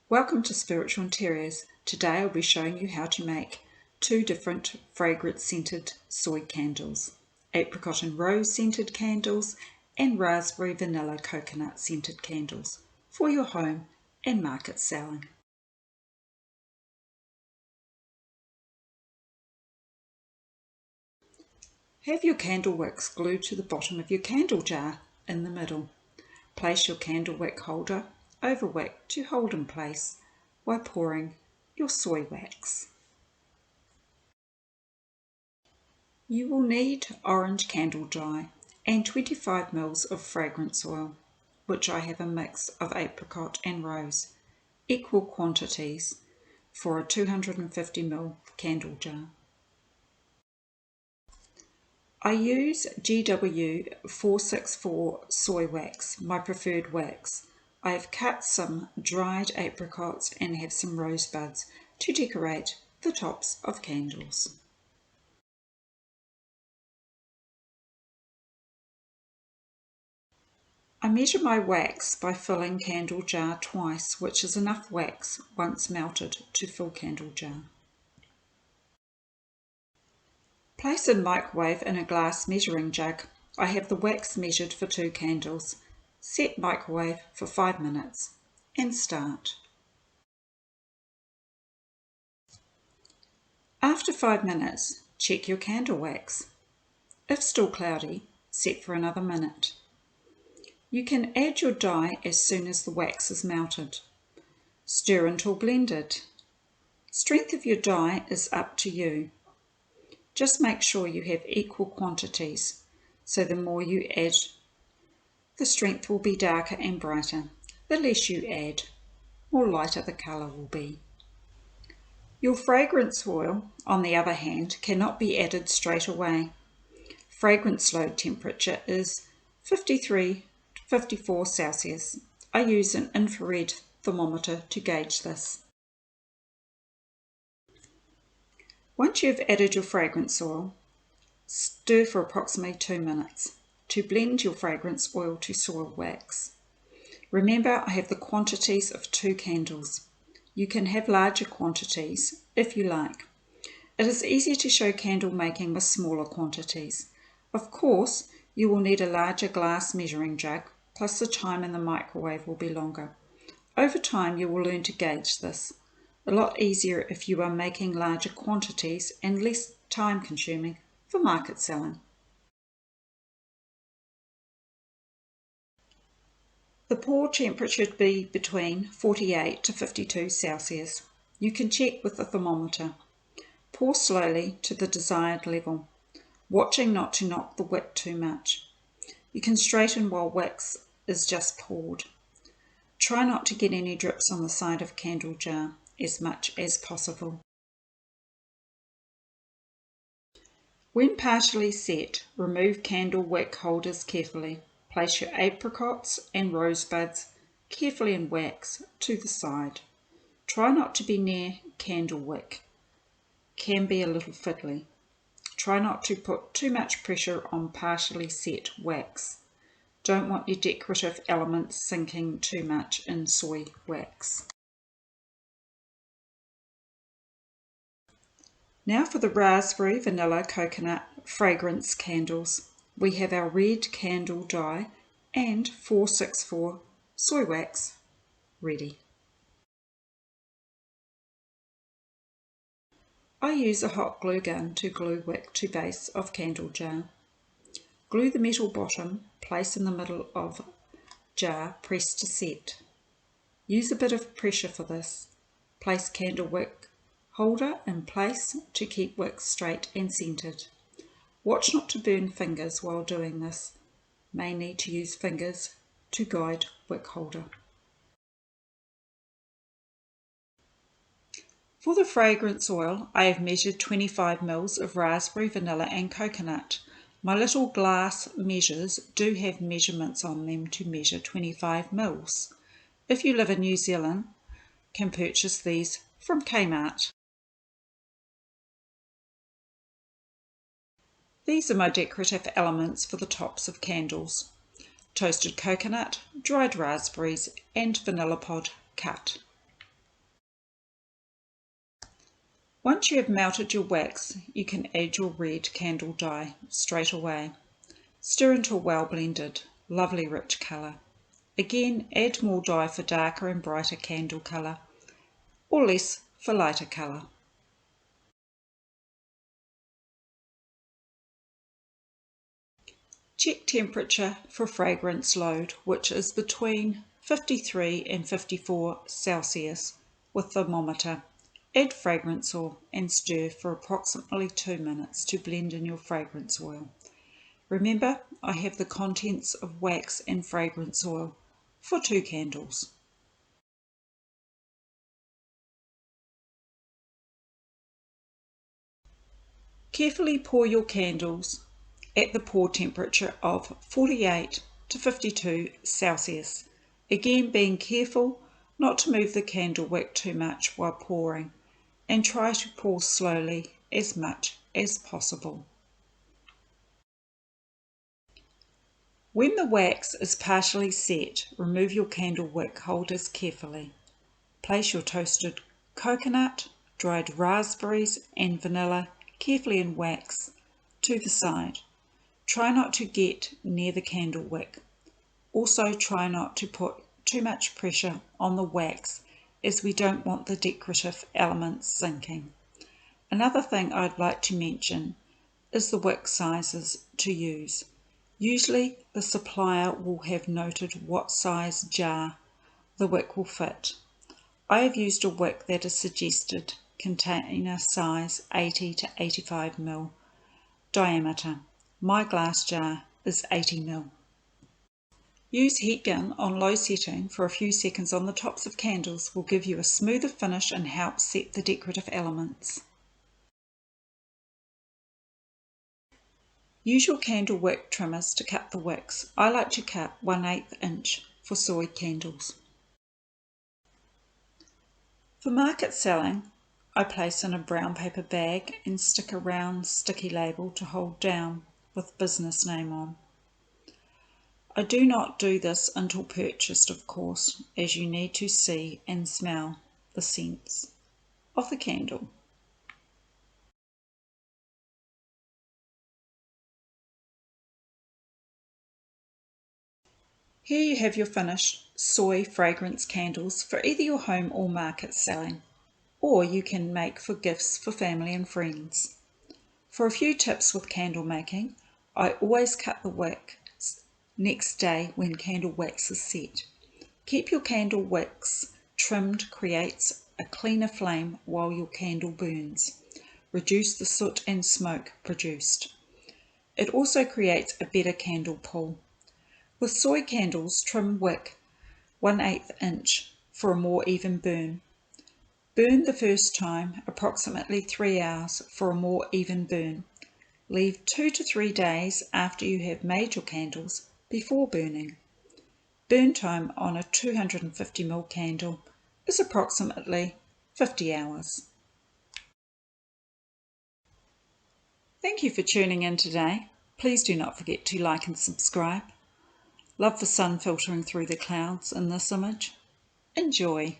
Welcome to Spiritual Interiors. Today I'll be showing you how to make two different fragrance scented soy candles, apricot and rose scented candles and raspberry vanilla coconut scented candles for your home and market selling. Have your candle wicks glued to the bottom of your candle jar in the middle. Place your candle wick holder over wick to hold in place while pouring your soy wax. You will need orange candle dye and 25 ml of fragrance oil, which I have a mix of apricot and rose, equal quantities for a 250 ml candle jar. I use GW 464 soy wax, my preferred wax. I have cut some dried apricots and have some rosebuds to decorate the tops of candles. I measure my wax by filling candle jar twice, which is enough wax once melted to fill candle jar. Place in microwave in a glass measuring jug. I have the wax measured for 2 candles. Set microwave for 5 minutes and start. After 5 minutes, check your candle wax. If still cloudy, set for another minute. You can add your dye as soon as the wax is melted. Stir until blended. Strength of your dye is up to you. Just make sure you have equal quantities, so the more you add, the strength will be darker and brighter. The less you add, more lighter the colour will be. Your fragrance oil, on the other hand, cannot be added straight away. Fragrance load temperature is 53 to 54 Celsius. I use an infrared thermometer to gauge this. Once you've added your fragrance oil, stir for approximately 2 minutes to blend your fragrance oil to soy wax. Remember, I have the quantities of 2 candles. You can have larger quantities if you like. It is easier to show candle making with smaller quantities. Of course, you will need a larger glass measuring jug, plus the time in the microwave will be longer. Over time, you will learn to gauge this. A lot easier if you are making larger quantities and less time consuming for market selling. The pour temperature should be between 48 to 52 Celsius. You can check with the thermometer. Pour slowly to the desired level, watching not to knock the wick too much. You can straighten while wax is just poured. Try not to get any drips on the side of candle jar as much as possible. When partially set, remove candle wick holders carefully. Place your apricots and rosebuds carefully in wax to the side. Try not to be near candle wick. Can be a little fiddly. Try not to put too much pressure on partially set wax. Don't want your decorative elements sinking too much in soy wax. Now for the raspberry vanilla coconut fragrance candles. We have our red candle dye and 464 soy wax ready. I use a hot glue gun to glue wick to base of candle jar. Glue the metal bottom, place in the middle of jar, press to set. Use a bit of pressure for this. Place candle wick holder in place to keep wick straight and centered. Watch not to burn fingers while doing this. May need to use fingers to guide wick holder. For the fragrance oil, I have measured 25 ml of raspberry, vanilla and coconut. My little glass measures do have measurements on them to measure 25 ml. If you live in New Zealand, can purchase these from Kmart. These are my decorative elements for the tops of candles: toasted coconut, dried raspberries and vanilla pod cut. Once you have melted your wax, you can add your red candle dye straight away. Stir until well blended, lovely rich colour. Again, add more dye for darker and brighter candle colour, or less for lighter colour. Check temperature for fragrance load, which is between 53 and 54 Celsius with thermometer. Add fragrance oil and stir for approximately 2 minutes to blend in your fragrance oil. Remember, I have the contents of wax and fragrance oil for 2 candles. Carefully pour your candles at the pour temperature of 48 to 52 Celsius. Again, being careful not to move the candle wick too much while pouring, and try to pour slowly as much as possible. When the wax is partially set, remove your candle wick holders carefully. Place your toasted coconut, dried raspberries and vanilla carefully in wax to the side. Try not to get near the candle wick. Also try not to put too much pressure on the wax, as we don't want the decorative elements sinking. Another thing I'd like to mention is the wick sizes to use. Usually the supplier will have noted what size jar the wick will fit. I have used a wick that is suggested container size 80 to 85 ml diameter. My glass jar is 80 ml. Use heat gun on low setting for a few seconds on the tops of candles will give you a smoother finish and help set the decorative elements. Use your candle wick trimmers to cut the wicks. I like to cut 1/8 inch for soy candles. For market selling, I place in a brown paper bag and stick a round sticky label to hold down with business name on. I do not do this until purchased, of course, as you need to see and smell the scents of the candle. Here you have your finished soy fragrance candles for either your home or market selling, or you can make for gifts for family and friends. For a few tips with candle making, I always cut the wick next day when candle wax is set. Keep your candle wicks trimmed creates a cleaner flame while your candle burns. Reduce the soot and smoke produced. It also creates a better candle pull. With soy candles, trim wick 1/8 inch for a more even burn. Burn the first time approximately 3 hours for a more even burn. Leave 2 to 3 days after you have made your candles before burning. Burn time on a 250 ml candle is approximately 50 hours. Thank you for tuning in today. Please do not forget to like and subscribe. Love the sun filtering through the clouds in this image. Enjoy.